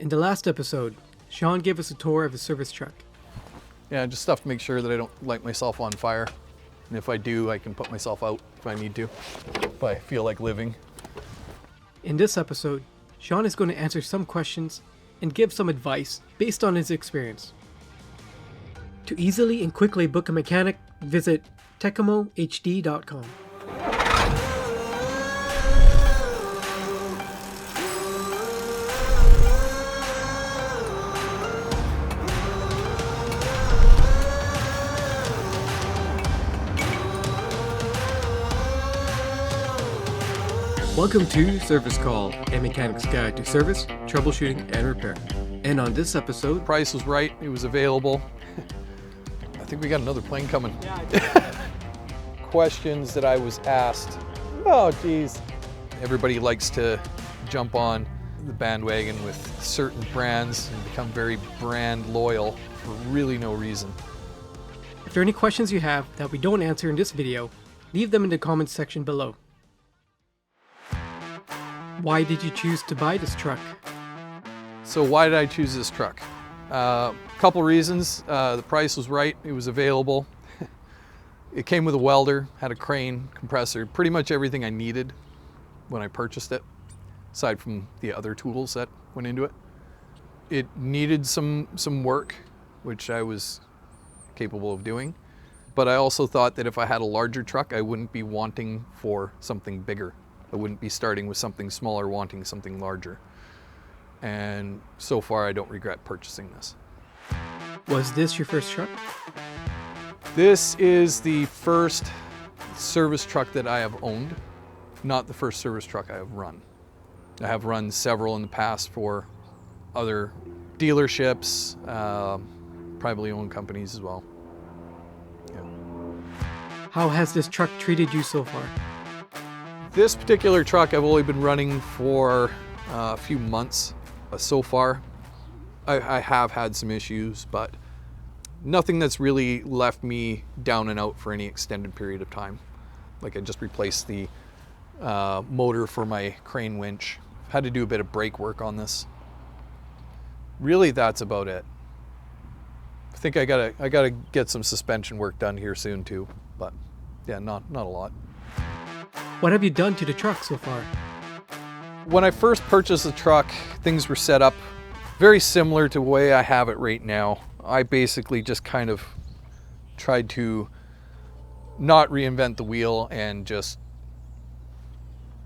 In the last episode, Sean gave us a tour of his service truck. Yeah, just stuff to make sure that I don't light myself on fire. And if I do, I can put myself out if I need to, if I feel like living. In this episode, Sean is going to answer some questions and give some advice based on his experience. To easily and quickly book a mechanic, visit tecamohd.com. Welcome to Service Call, a mechanic's guide to service, troubleshooting, and repair. And on this episode, Price was right, it was available. I think we got another plane coming. Questions that I was asked. Oh geez. Everybody likes to jump on the bandwagon with certain brands and become very brand loyal for really no reason. if there are any questions you have that we don't answer in this video, leave them in the comments section below. Why did you choose to buy this truck? So why did I choose this truck? Couple reasons. The price was right, it was available. It came with a welder, had a crane, compressor, pretty much everything I needed when I purchased it, aside from the other tools that went into it. It needed some work, which I was capable of doing. But I also thought that if I had a larger truck, I wouldn't be wanting for something bigger. I wouldn't be starting with something smaller, wanting something larger. And so far, I don't regret purchasing this. Was this your first truck? This is the first service truck that I have owned, not the first service truck I have run. I have run several in the past for other dealerships, privately owned companies as well. Yeah. How has this truck treated you so far? This particular truck I've only been running for a few months so far. I have had some issues, but nothing that's really left me down and out for any extended period of time. Like I just replaced the motor for my crane winch. Had to do a bit of brake work on this. Really, that's about it. I think I gotta get some suspension work done here soon too, but yeah, not a lot. What have you done to the truck so far? When I first purchased the truck, things were set up very similar to the way I have it right now. I basically just kind of tried to not reinvent the wheel and just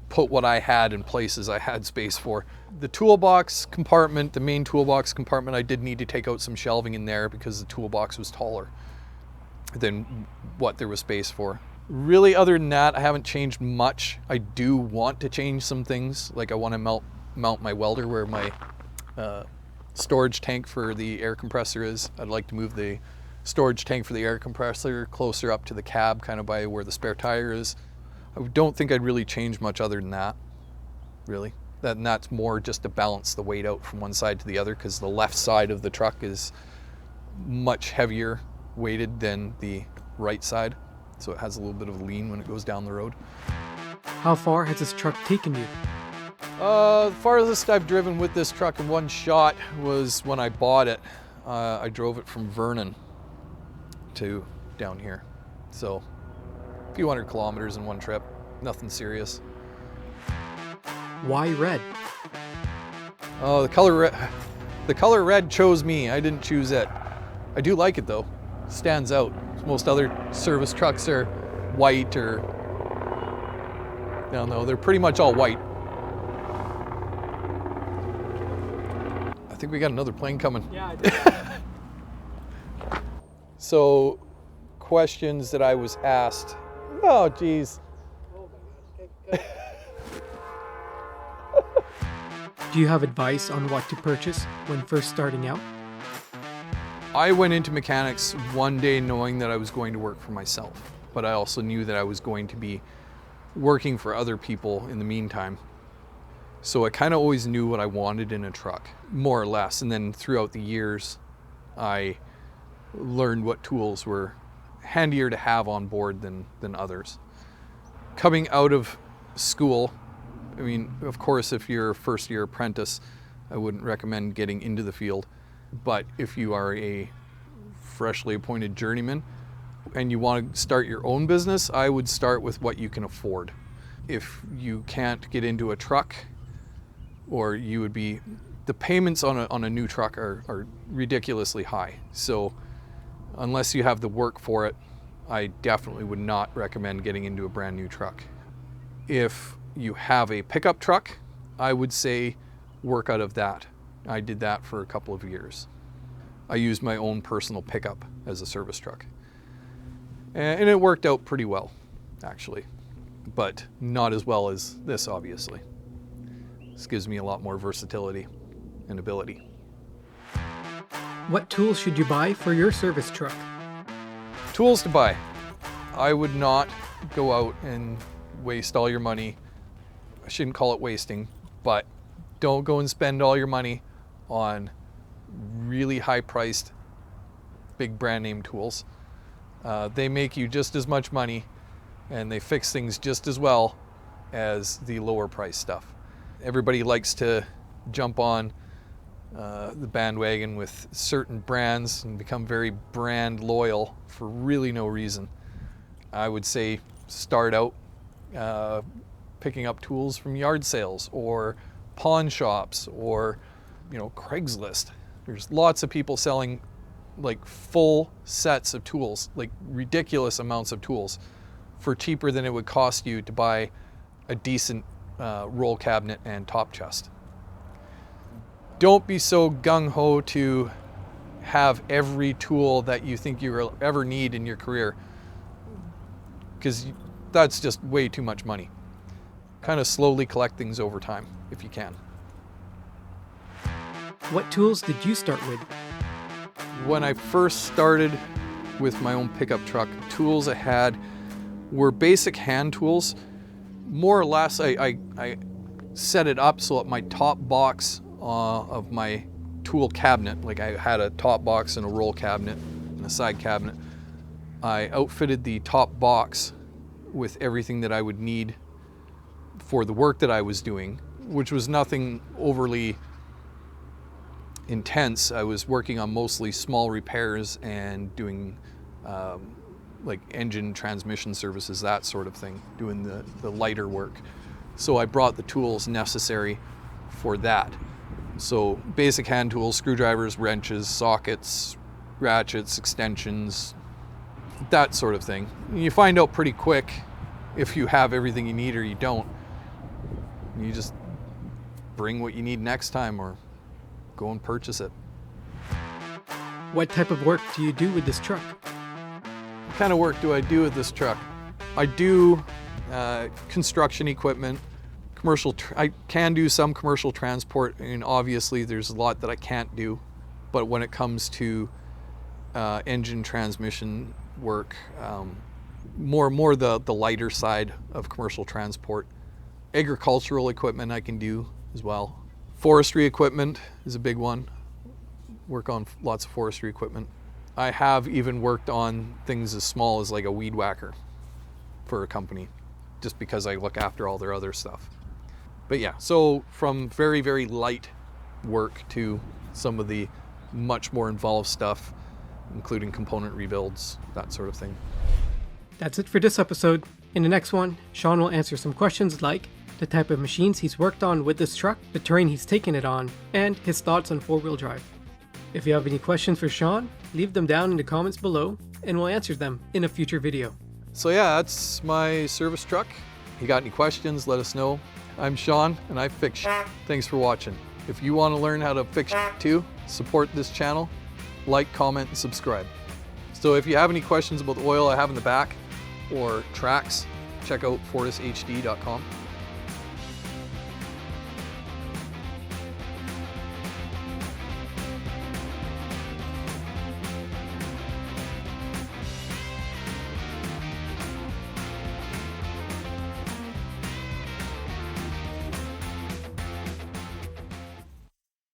put what I had in places I had space for. The toolbox compartment, the main toolbox compartment, I did need to take out some shelving in there because the toolbox was taller than what there was space for. Really, other than that, I haven't changed much. I do want to change some things. Like I want to mount my welder where my storage tank for the air compressor is. I'd like to move the storage tank for the air compressor closer up to the cab, kind of by where the spare tire is. I don't think I'd really change much other than that, really. And that's more just to balance the weight out from one side to the other, because the left side of the truck is much heavier weighted than the right side. So it has a little bit of lean when it goes down the road. How far has this truck taken you? The farthest I've driven with this truck in one shot was when I bought it. I drove it from Vernon to down here. So a few hundred kilometers in one trip, nothing serious. Why red? Oh, the color red chose me. I didn't choose it. I do like it though. Stands out. Most other service trucks are white or, no, they're pretty much all white. I think we got another plane coming. Yeah, I did. So, questions that I was asked. Oh, geez. Do you have advice on what to purchase when first starting out? I went into mechanics one day knowing that I was going to work for myself, but I also knew that I was going to be working for other people in the meantime. So I kind of always knew what I wanted in a truck, more or less. And then throughout the years, I learned what tools were handier to have on board than others. Coming out of school, I mean, of course, if you're a first-year apprentice, I wouldn't recommend getting into the field. But if you are a freshly appointed journeyman and you want to start your own business, I would start with what you can afford. If you can't get into a truck, or the payments on a new truck are ridiculously high. So unless you have the work for it, I definitely would not recommend getting into a brand new truck. If you have a pickup truck, I would say work out of that. I did that for a couple of years. I used my own personal pickup as a service truck. And it worked out pretty well, actually. But not as well as this, obviously. This gives me a lot more versatility and ability. What tools should you buy for your service truck? Tools to buy. I would not go out and waste all your money. I shouldn't call it wasting, but don't go and spend all your money on really high-priced, big brand name tools. They make you just as much money and they fix things just as well as the lower price stuff. Everybody likes to jump on the bandwagon with certain brands and become very brand loyal for really no reason. I would say start out picking up tools from yard sales or pawn shops or Craigslist. There's lots of people selling like full sets of tools, like ridiculous amounts of tools, for cheaper than it would cost you to buy a decent roll cabinet and top chest. Don't be so gung-ho to have every tool that you think you'll ever need in your career, because that's just way too much money. Kind of slowly collect things over time if you can. What tools did you start with? When I first started with my own pickup truck, tools I had were basic hand tools. More or less, I set it up so that my top box of my tool cabinet, like I had a top box and a roll cabinet and a side cabinet, I outfitted the top box with everything that I would need for the work that I was doing, which was nothing overly intense. I was working on mostly small repairs and doing like engine transmission services, that sort of thing, doing the lighter work. So I brought the tools necessary for that. So basic hand tools, screwdrivers, wrenches, sockets, ratchets, extensions, that sort of thing. You find out pretty quick if you have everything you need or you don't. You just bring what you need next time or go and purchase it. What type of work do you do with this truck? What kind of work do I do with this truck? I do construction equipment, I can do some commercial transport, and obviously there's a lot that I can't do. But when it comes to engine transmission work, more the lighter side of commercial transport. Agricultural equipment I can do as well. Forestry equipment is a big one. Work on lots of forestry equipment. I have even worked on things as small as like a weed whacker for a company, just because I look after all their other stuff. But yeah, so from very, very light work to some of the much more involved stuff, including component rebuilds, that sort of thing. That's it for this episode. In the next one, Sean will answer some questions like the type of machines he's worked on with this truck, the terrain he's taken it on, and his thoughts on four-wheel drive. If you have any questions for Sean, leave them down in the comments below and we'll answer them in a future video. So yeah, that's my service truck. If you got any questions, let us know. I'm Sean and I fix shit. Thanks for watching. If you want to learn how to fix shit too, support this channel, like, comment, and subscribe. So if you have any questions about the oil I have in the back or tracks, check out fortushd.com.